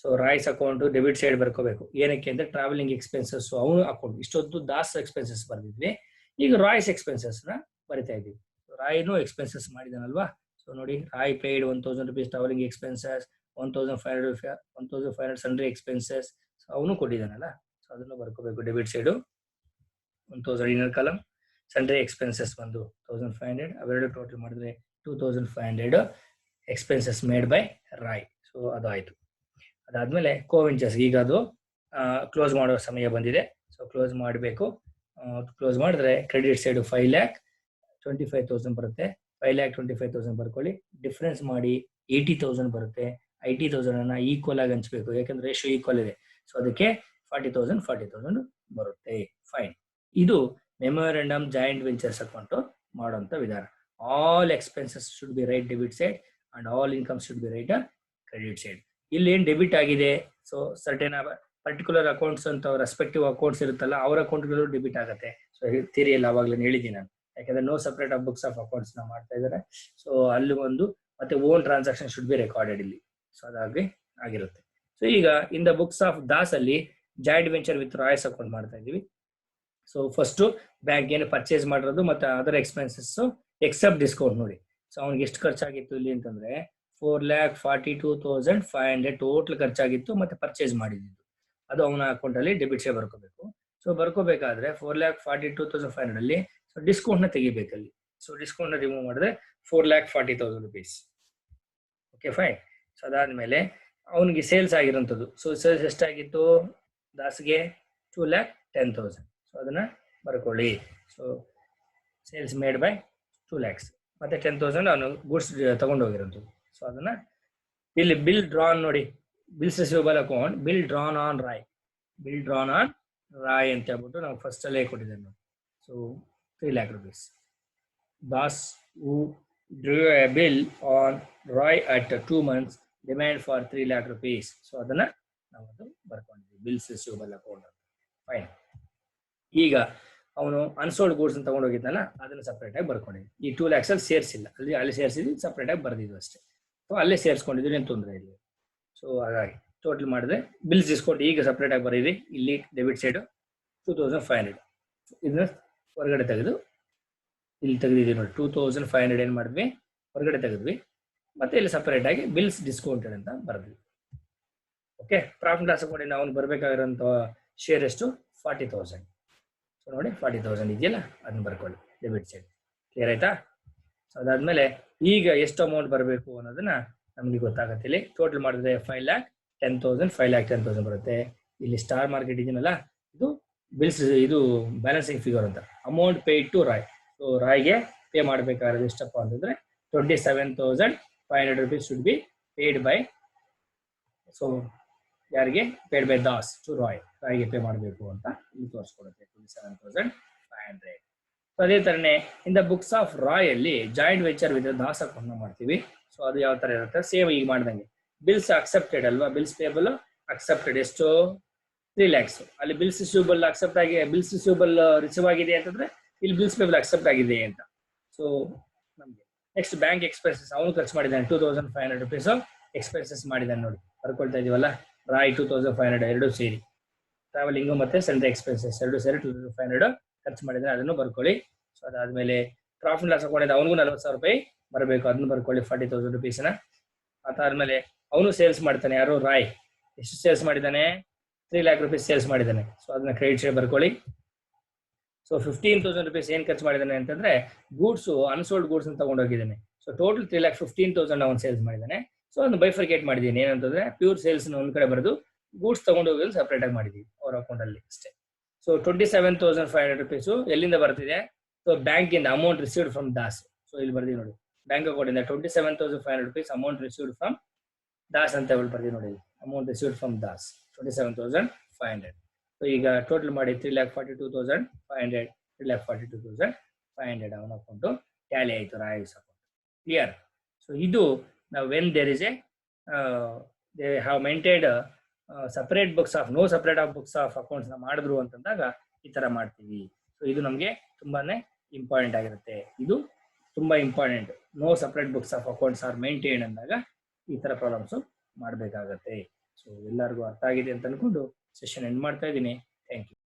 So Roy's account debit side ಬರ್ಕೋಬೇಕು. ಏನಕ್ಕೆ ಅಂದ್ರೆ ಟ್ರಾವೆಲಿಂಗ್ ಎಕ್ಸ್ಪೆನ್ಸಸ್ ಅವನು ಅಕೌಂಟ್. ಇಷ್ಟೊತ್ತು ದಾಸ್ ಎಕ್ಸ್ಪೆನ್ಸಸ್ ಬರ್ದಿದ್ವಿ, ಈಗ ರಾಯ್ಸ್ ಎಕ್ಸ್ಪೆನ್ಸಸ್ ನ ಬರಿತಾ ಇದೀವಿ. ರಾಯ್ನು ಎಕ್ಸ್ಪೆನ್ಸಸ್ ಮಾಡಿದಾನಲ್ವಾ? ಸೊ ನೋಡಿ, Roy paid 1,000 rupees travelling expenses, 1,500 sundry expenses. So ಅವನು ಕೊಟ್ಟಿದ್ದಾನಲ್ಲ, ಸೊ ಅದನ್ನು ಬರ್ಕೋಬೇಕು debit side. 1,000 inner column, sundry expenses ಬಂದು 1,500. ಅವೆರಡು ಟೋಟಲ್ ಮಾಡಿದ್ರೆ 2,500 expenses made by Roy. So ಅದು ಆಯ್ತು. ಅದಾದ್ಮೇಲೆ ಕೋವೆಂಚರ್ಸ್, ಈಗ ಅದು ಕ್ಲೋಸ್ ಮಾಡೋ ಸಮಯ ಬಂದಿದೆ. ಸೊ ಕ್ಲೋಸ್ ಮಾಡಬೇಕು. ಕ್ಲೋಸ್ ಮಾಡಿದ್ರೆ ಕ್ರೆಡಿಟ್ ಸೈಡ್ 5,25,000 ಬರುತ್ತೆ. 5,25,000 ಬರ್ಕೊಳ್ಳಿ. ಡಿಫ್ರೆನ್ಸ್ ಮಾಡಿ 80,000 ಬರುತ್ತೆ. 80,000 ಅನ್ನ ಈಕ್ವಲ್ ಆಗಿ ಹಂಚ್ಬೇಕು, ಯಾಕಂದ್ರೆ ರೇಷಿಯೋ ಈಕ್ವಲ್ ಇದೆ. ಸೊ ಅದಕ್ಕೆ 40,000 ಬರುತ್ತೆ. ಫೈನ್. ಇದು ಮೆಮೊರಂಡಮ್ ಜಾಯಿಂಟ್ ವೆಂಚರ್ಸ್ ಅಕೌಂಟ್ ಮಾಡುವಂತ ವಿಧಾನ. All expenses should be right debit side and all income should be right credit side. ಇಲ್ಲಿ ಏನ್ ಡೆಬಿಟ್ ಆಗಿದೆ, ಸೊ ಸರ್ಟೆನ್ ಪರ್ಟಿಕ್ಯುಲರ್ ಅಕೌಂಟ್ಸ್ ಅಂತ ರೆಸ್ಪೆಕ್ಟಿವ್ ಅಕೌಂಟ್ಸ್ ಇರುತ್ತಲ್ಲ, ಅವ್ರ ಅಕೌಂಟ್ಗಳು ಡೆಬಿಟ್ ಆಗುತ್ತೆ. ಸೊ ಥಿಯರಿಯಲ್ಲಿ ಅವಾಗಲೇ ಹೇಳಿದ್ದೀನಿ ನಾನು, ಯಾಕಂದ್ರೆ no separate books of accounts ನ ಮಾಡ್ತಾ ಇದ್ದಾರೆ. ಸೊ ಅಲ್ಲಿ ಒಂದು ಮತ್ತೆ own transaction should be recorded ಇಲ್ಲಿ. ಸೊ ಅದಾಗಿ ಆಗಿರುತ್ತೆ. ಸೊ ಈಗ in the books of Das ಅಲ್ಲಿ joint venture with Roy's account ಮಾಡ್ತಾ ಇದೀವಿ. ಸೊ ಫಸ್ಟ್ ಬ್ಯಾಂಕ್ ಏನು ಪರ್ಚೇಸ್ ಮಾಡಿರೋದು ಮತ್ತೆ ಅದರ್ ಎಕ್ಸ್ಪೆನ್ಸಸ್ ಎಕ್ಸೆಪ್ಟ್ ಡಿಸ್ಕೌಂಟ್ ನೋಡಿ. ಸೊ ಅವ್ನಿಗೆ ಎಷ್ಟು ಖರ್ಚಾಗಿತ್ತು ಇಲ್ಲಿ ಅಂತಂದ್ರೆ 4,42,500 ಟೋಟಲ್ ಖರ್ಚಾಗಿತ್ತು ಮತ್ತೆ ಪರ್ಚೇಸ್ ಮಾಡಿದ್ದು. ಅದು ಅವನ ಅಕೌಂಟ್ ಅಲ್ಲಿ ಡೆಬಿಟ್ ಸೈಡ್ ಬರ್ಕೋಬೇಕು. ಸೊ ಬರ್ಕೋಬೇಕಾದ್ರೆ 4,42,500 ಅಲ್ಲಿ ಸೊ ಡಿಸ್ಕೌಂಟ್ ನ ತೆಗಿಬೇಕಲ್ಲಿ. ಸೊ ಡಿಸ್ಕೌಂಟ್ ನ ರಿಮೂವ್ ಮಾಡಿದ್ರೆ 4,40,000 rupees. Okay fine. ಸೊ ಅದಾದ್ಮೇಲೆ ಅವನಿಗೆ ಸೇಲ್ಸ್ ಆಗಿರೋಂಥದ್ದು. ಸೊ ಸೇಲ್ಸ್ ಎಷ್ಟಾಗಿತ್ತು ದಾಸ್ಗೆ 2,10,000. ಸೊ ಅದನ್ನ ಬರ್ಕೊಳ್ಳಿ. So sales made by 2 lakhs ಮತ್ತೆ 10,000 ಅವನು ಗೂಡ್ಸ್ ತಗೊಂಡು ಹೋಗಿರೋಂಥದ್ದು. ಸೊ ಅದನ್ನ ಇಲ್ಲಿ ಬಿಲ್ ಡ್ರಾನ್ ನೋಡಿ, bills receivable account bill drawn on Roy, bill drawn on Roy ಅಂತ ಹೇಳ್ಬಿಟ್ಟು ನಾವು ಫಸ್ಟ್ ಅಲ್ಲೇ ಕೊಟ್ಟಿದ್ದೇವೆ ನೋಡಿ. So 3 lakh rupees. Das who drew a bill on Roy at 2 months demand for 3 lakh rupees. So ಅದನ್ನ ನಾವು ಅದು ಬರ್ಕೊಂಡಿದ್ವಿ ಬಿಲ್ಸ್ ರಿಸೀವಬಲ್ ಅಕೌಂಟ್ ಅಂತ. ಫೈನ್. ಈಗ ಅವನು ಅನ್ಸೋಲ್ಡ್ ಗೂಡ್ಸ್ ಅಂತ ತಗೊಂಡು ಹೋಗಿದ್ನಲ್ಲ ಅದನ್ನ ಸಪ್ರೇಟ್ ಆಗಿ ಬರ್ಕೊಂಡಿದ್ವಿ. ಈ 2 lakhs ಅಲ್ಲಿ ಸೇರಿಸಿಲ್ಲ, ಅಲ್ಲಿ ಸೇರಿಸಿದ್ವಿ, ಸಪ್ರೇಟ್ ಆಗಿ ಬರ್ದಿದ್ವಿ ಅಷ್ಟೇ. ಸೊ ಅಲ್ಲೇ ಸೇರಿಸ್ಕೊಂಡಿದ್ವಿ, ಏನು ತೊಂದರೆ ಇಲ್ಲ. ಸೊ ಹಾಗಾಗಿ ಟೋಟಲ್ ಮಾಡಿದ್ರೆ ಬಿಲ್ಸ್ ಡಿಸ್ಕೌಂಟ್ ಈಗ ಸಪ್ರೇಟ್ ಆಗಿ ಬರೀರಿ. ಇಲ್ಲಿ ಡೆಬಿಟ್ ಸೈಡ್ 2,500 ಇದನ್ನ ಹೊರಗಡೆ ತೆಗೆದು ಇಲ್ಲಿ ತೆಗೆದಿದ್ದೀವಿ ನೋಡಿ. 2,500 ಏನು ಮಾಡಿದ್ವಿ ಹೊರಗಡೆ ತೆಗೆದ್ವಿ, ಮತ್ತೆ ಇಲ್ಲಿ ಸಪರೇಟ್ ಆಗಿ ಬಿಲ್ಸ್ ಡಿಸ್ಕೌಂಟೆಡ್ ಅಂತ ಬರೆದ್ವಿ. ಓಕೆ. ಪ್ರಾಫಿಟ್ ಲಾಸ್ ಅಕೌಂಟ್ ನಾವು ಬರಬೇಕಾಗಿರೋಂಥ ಶೇರ್ ಎಷ್ಟು 40,000. ಸೊ ನೋಡಿ 40,000 ಇದೆಯಲ್ಲ ಅದನ್ನ ಬರ್ಕೊಳ್ಳಿ ಡೆಬಿಟ್ ಸೈಡ್. ಕ್ಲಿಯರ್ ಆಯ್ತಾ? ಸೊ ಅದಾದ್ಮೇಲೆ ಈಗ ಎಷ್ಟು ಅಮೌಂಟ್ ಬರಬೇಕು ಅನ್ನೋದನ್ನ ನಮಗೆ ಗೊತ್ತಾಗತ್ತೆ. ಇಲ್ಲಿ ಟೋಟಲ್ ಮಾಡಿದ್ರೆ 5,10,000 5,10,000 ಬರುತ್ತೆ. ಇಲ್ಲಿ ಸ್ಟಾರ್ ಮಾರ್ಕೆಟ್ ಇದೆಯಲ್ಲ ಇದು ಬಿಲ್ಸ್, ಇದು ಬ್ಯಾಲೆನ್ಸಿಂಗ್ ಫಿಗರ್ ಅಂತ. Amount paid to Roy. So ರಾಯ್ಗೆ ಪೇ ಮಾಡಬೇಕಾಗಿರೋದು ಎಷ್ಟಪ್ಪ ಅಂತಂದ್ರೆ 27,500 rupees should be paid by, so ಯಾರಿಗೆ paid by Das to Roy, ರಾಯ್ಗೆ ಪೇ ಮಾಡಬೇಕು ಅಂತ ಇಲ್ಲಿ ತೋರಿಸ್ಕೊಡುತ್ತೆ 27,500. ಸೊ ಅದೇ ತರನೇ in the books of Roy ಅಲ್ಲಿ joint venture with Das account ಮಾಡ್ತೀವಿ. ಸೊ ಅದು ಯಾವ ತರ ಇರುತ್ತೆ ಸೇಮ್ ಈಗ ಮಾಡ್ದಂಗೆ. ಬಿಲ್ಸ್ ಅಕ್ಸೆಪ್ಟೆಡ್ ಅಲ್ವಾ, ಬಿಲ್ಸ್ ಪೇಬಲ್ ಅಕ್ಸೆಪ್ಟೆಡ್ ಎಷ್ಟು 3 lakhs. ಅಲ್ಲಿ ಬಿಲ್ಸ್ ರಿಸೀವಬಲ್ ಅಕ್ಸೆಪ್ಟ್ ಆಗಿ, ಬಿಲ್ಸ್ ರಿಸೀವಬಲ್ ರಿಸೀವ್ ಆಗಿದೆ ಅಂತಂದ್ರೆ ಇಲ್ಲಿ ಬಿಲ್ಸ್ ಪೇಬಲ್ ಅಕ್ಸೆಪ್ಟ್ ಆಗಿದೆ ಅಂತ. ಸೊ ನಮಗೆ ನೆಕ್ಸ್ಟ್ ಬ್ಯಾಂಕ್ ಎಕ್ಸ್ಪೆನ್ಸಸ್ ಅವನು ಖರ್ಚು ಮಾಡಿದ್ದಾನೆ 2,500 rupees ಎಕ್ಸ್ಪೆನ್ಸಸ್ ಮಾಡಿದ್ದಾನೆ ನೋಡಿ, ಬರ್ಕೊಳ್ತಾ ಇದೀವಲ್ಲ. ರಾಯ್ 2,500 ಎರಡು ಸೇರಿ, ಟ್ರಾವೆಲಿಂಗು ಮತ್ತೆ ಸೆಂಟ್ರಿ ಎಕ್ಸ್ಪೆನ್ಸಸ್ ಎರಡು ಸೇರಿ 2,500 ಖರ್ಚು ಮಾಡಿದ್ದಾನೆ, ಅದನ್ನು ಬರ್ಕೊಳ್ಳಿ. ಸೊ ಅದಾದ್ಮೇಲೆ ಪ್ರಾಫಿಟ್ ಲಾಸ್ ಅಕೌಂಟ್ ಅವನಿಗೂ 40,000 ರೂಪಾಯಿ ಬರಬೇಕು, ಅದನ್ನು ಬರ್ಕೊಳ್ಳಿ 40,000 rupees. ಅದಾದ್ಮೇಲೆ ಅವನು ಸೇಲ್ಸ್ ಮಾಡ್ತಾನೆ, ಯಾರು ರಾಯ್. ಎಷ್ಟು ಸೇಲ್ಸ್ ಮಾಡಿದ್ದಾನೆ 3 lakh rupees ಸೇಲ್ಸ್ ಮಾಡಿದ್ದಾನೆ. ಸೊ ಅದನ್ನ ಕ್ರೆಡಿಟ್ ಸೈಡ್ ಬರ್ಕೊಳ್ಳಿ. ಸೊ 15,000 rupees ಏನ್ ಖರ್ಚು ಮಾಡಿದ್ದಾನೆ ಅಂತಂದ್ರೆ ಗೂಡ್ಸ್, ಅನ್ಸೋಲ್ಡ್ ಗೂಡ್ಸ್ ಅಂತ ತಗೊಂಡೋಗಿದ್ದಾನೆ. ಸೊ ಟೋಟಲ್ 3,15,000 ಅವನು ಸೇಲ್ಸ್ ಮಾಡಿದ್ದಾನೆ. ಸೊ ಅದನ್ನು ಬೈಫರ್ಕೇಟ್ ಮಾಡಿದ್ದೀನಿ, ಏನಂತಂದ್ರೆ ಪ್ಯೂರ್ ಸೇಲ್ಸ್ ಒಂದ್ ಕಡೆ ಬರೆದು ಗೂಡ್ಸ್ ತಗೊಂಡೋಗಿ ಸಪ್ರೇಟ್ ಆಗಿ ಮಾಡಿದೀವಿ ಅವ್ರ ಅಕೌಂಟ್ ಅಲ್ಲಿ ಅಷ್ಟೇ. ಸೊ 27,500 rupees ಎಲ್ಲಿಂದ ಬರ್ತಿದೆ? ಸೊ ಬ್ಯಾಂಕ್ ಇಂದ amount received from Das. So ಇಲ್ಲಿ ಬರ್ತೀವಿ ನೋಡಿ, ಬ್ಯಾಂಕ್ ಅಕೌಂಟ್ ಇಂದ 27,500 rupees amount received from Das ಅಂತ ಹೇಳಿ ಬರ್ತೀವಿ ನೋಡಿ. Amount received from Das 27,500. So ಈಗ ಟೋಟಲ್ ಮಾಡಿ 3,42,500 3,42,500 ಅವನ ಅಕೌಂಟು ಟ್ಯಾಲಿ ಆಯಿತು ರಾಯ್ಸ್ ಅಕೌಂಟ್. ಕ್ಲಿಯರ್? ಸೊ ಇದು ನಾವು when there is a they have maintained separate books of, no separate of books of accounts ನ ಮಾಡಿದ್ರು ಅಂತಂದಾಗ ಈ ತರ ಮಾಡ್ತೀವಿ. ಸೊ ಇದು ನಮಗೆ ತುಂಬಾನೇ ಇಂಪಾರ್ಟೆಂಟ್ ಆಗಿರುತ್ತೆ. ಇದು ತುಂಬಾ important. No separate books of accounts are maintain ಅಂದಾಗ ಈ ತರ ಪ್ರಾಬ್ಲಮ್ಸ್ ಮಾಡಬೇಕಾಗತ್ತೆ. ಸೊ ಎಲ್ಲರಿಗೂ ಅರ್ಥ ಆಗಿದೆ ಅಂತ ಅನ್ಕೊಂಡು ಸೆಷನ್ ಎಂಡ್ ಮಾಡ್ತಾ ಇದ್ದೀನಿ.